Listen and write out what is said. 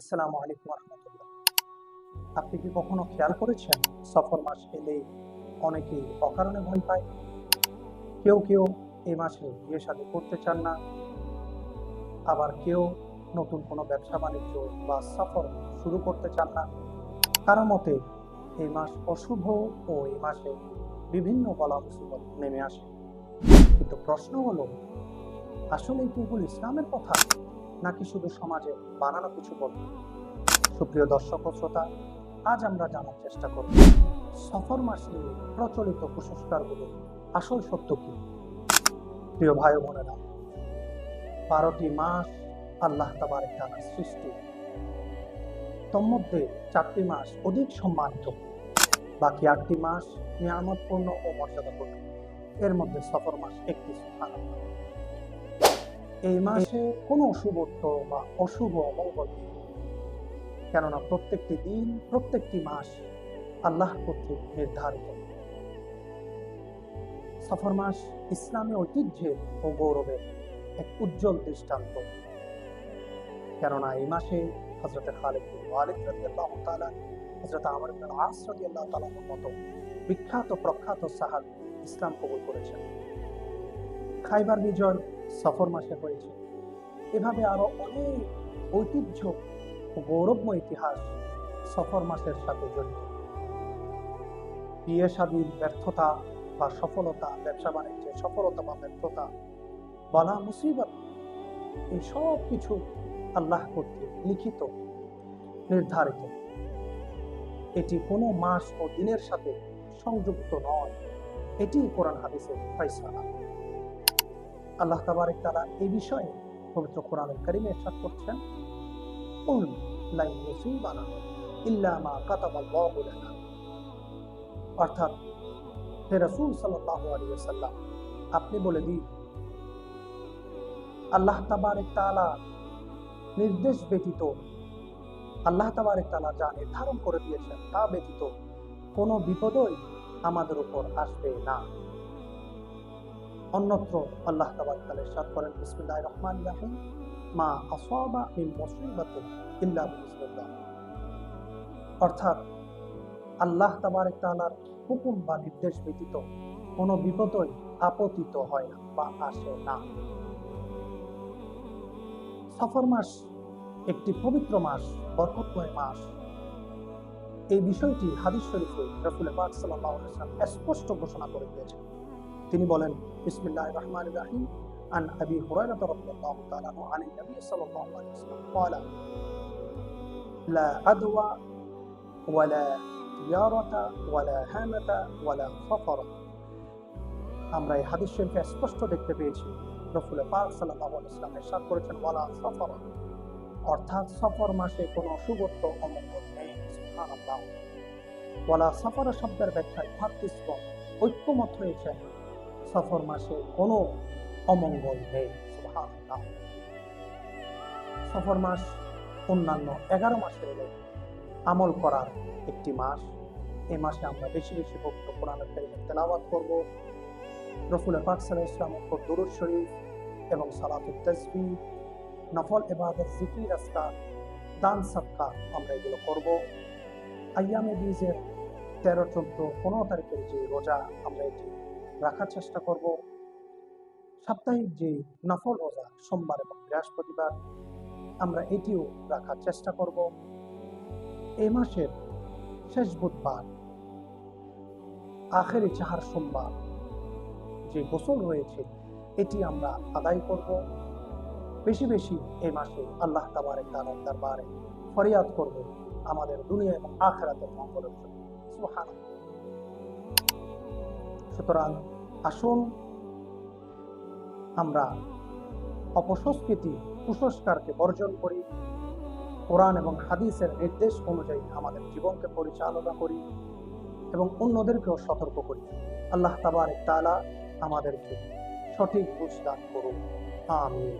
আসসালামু আলাইকুম রহমতুল্লাহ। আপনি কি কখনো খেয়াল করেছেন সফর মাস এলেই অনেকেই অকারণে ভয় পায়? কেউ কেউ এই মাসে বিয়ে শাদী করতে চান না, আবার কেউ নতুন কোনো ব্যবসা বাণিজ্য বা সফর শুরু করতে চান না। কারো মতে এই মাস অশুভ ও এই মাসে বিভিন্ন বলা মুসিবত নেমে আসে। কিন্তু প্রশ্ন হলো, আসলে কি এগুলো ইসলামের কথা, নাকি শুধু সমাজে বানানো কিছু বলবে? সুপ্রিয় দর্শক ও শ্রোতা, আজ আমরা জানার চেষ্টা করব সফর মাস নিয়ে প্রচলিত কুসংস্কারগুলো আসল সত্য কি। প্রিয় ভাই ও বোনেরা, 12টি মাস আল্লাহ তাবারক তাআলার সৃষ্টি। তন্মধ্যে 4টি মাস অধিক সম্মানিত, বাকি 8টি মাস নিয়ামতপূর্ণ ও মর্যাদাপূর্ণ। এর মধ্যে সফর মাস একটি। সুবহানাল্লাহ। এই মাসে কোনো অশুভত্ব বা অশুভ অমঙ্গল নেই, কেননা প্রত্যেকটি দিন, প্রত্যেকটি মাস আল্লাহ কর্তৃক নির্ধারিত। সফর মাস ইসলামী ঐতিহ্যের ও গৌরবের এক উজ্জ্বল দৃষ্টান্ত, কেননা এই মাসে হযরত খালিদ বিন ওয়ালিদ রাদিয়াল্লাহু তাআলা, হযরত আমর ইবনে আল-আস রাদিয়াল্লাহু তাআলার মতো বিখ্যাত প্রখ্যাত সাহাবী ইসলাম কবুল করেছেন। খাইবার বিজয় সফর মাসে হয়েছে। এভাবে আরো অনেক ঐতিহ্য ও গৌরবময় ইতিহাস সফর মাসের সাথে জড়িত। বিয়ে শাদীর ব্যর্থতা বা সফলতা, ব্যবসা বাণিজ্যের সফলতা বা ব্যর্থতা, বালা মুসিবত, এই সব কিছু আল্লাহ কর্তৃক লিখিত, নির্ধারিত। এটি কোনো মাস ও দিনের সাথে সংযুক্ত নয়, এটি কোরআন হাদিসের ফয়সালা। আল্লাহ তাবারক তাআলা এই বিষয়ে পবিত্র কোরআনুল কারীমে ইরশাদ করছেন, কুল লা ইউসিবানা ইল্লা মা কাতাবাল্লাহু লানা। অর্থাৎ, হে রাসূল সাল্লাল্লাহু আলাইহি ওয়াসাল্লাম, আপনি বলে দিন, আল্লাহ তাবারক তাআলা নির্দেশ ব্যতীত, আল্লাহ তাবারক তাআলা যা নির্ধারণ করে দিয়েছেন তা ব্যতীত কোনো বিপদই আমাদের উপর আসবে না। অন্যত্র আল্লাহ তাবারক তাআলা ইরশাদ করেন, বিসমিল্লাহির রহমানির রহিম, মা আসাবা মিন মুসিবাতিন ইল্লা বিইজনিল্লাহ। অর্থাৎ, আল্লাহ তাবারক তাআলার হুকুম বা নির্দেশ ব্যতীত কোনো বিপদই আপতিত হয় না বা আসে না। সফর মাস একটি পবিত্র মাস, বরকতময় মাস। এই বিষয়টি হাদিস শরীফে রাসূল পাক সাল্লাল্লাহু আলাইহি ওয়াসাল্লাম স্পষ্ট ঘোষণা করে দিয়েছেন। তিনি বলেন, বিসমিল্লাহির রহমানির রহিম, আন আবি হুরায়রা রাদিয়াল্লাহু তাআলা আনহু আনিন নবী সাল্লাল্লাহু আলাইহি ওয়াসাল্লাম قال লা আদওয়া ওয়ালা ইয়ারাতা ওয়ালা হামাতা ওয়ালা সফর। আমরা এই হাদিস শরীফে স্পষ্ট দেখতে পেয়েছি রাসূল পাক সাল্লাল্লাহু আলাইহি ওয়াসাল্লাম ইরশাদ করেছেন, ওয়ালা সফর, অর্থাৎ সফর মাসে কোনো অশুভত্ব অমঙ্গল নেই। সুবহানাল্লাহ। ওয়ালা সফর শব্দের ব্যাখ্যায় মুহাদ্দিসগণ ঐক্যমত হয়েছে, সফর মাসে কোনো অমঙ্গল নেই। সুবহানাল্লাহ। সফর মাস অন্যান্য 11 মাসের আমল করার একটি মাস। এই মাসে আমরা বেশি বেশি পবিত্র কোরআনুল কারীমের তেলাওয়াত করব, রাসূল পাক সাল্লাল্লাহু আলাইহি ওয়াসাল্লামের উপর দুরূদ শরীফ এবং সালাতুত তাসবিহ, নফল ইবাদত, জিকির, আজকার, দান সাদকা আমরা এগুলো করব। আইয়ামে বীজের 13, 14, 15 তারিখের যে রোজা, আমরা এটি রাখার চেষ্টা করব। সাপ্তাহিক যে নফল রোজা সোমবার এবং বৃহস্পতিবার, আমরা এটিও রাখার চেষ্টা করব। এই মাসের শেষ বুধবার, আখেরি চাহার সোমবার যে গোসল রয়েছে, এটি আমরা আদায় করব। বেশি বেশি এই মাসে আল্লাহ তাবারক তাআলার দরবারে ফরিয়াদ করব আমাদের দুনিয়া এবং আখিরাতের মঙ্গলের জন্য। সুবহানাল্লাহ। সুতরাং আসুন আমরা অপসংস্কৃতি, কুসংস্কারকে বর্জন করি, কোরআন এবং হাদিসের নির্দেশ অনুযায়ী আমাদের জীবনকে পরিচালনা করি এবং অন্যদেরকেও সতর্ক করি। আল্লাহ তাবারক তাআলা আমাদেরকে সঠিক বুঝ দান করুন। আমিন।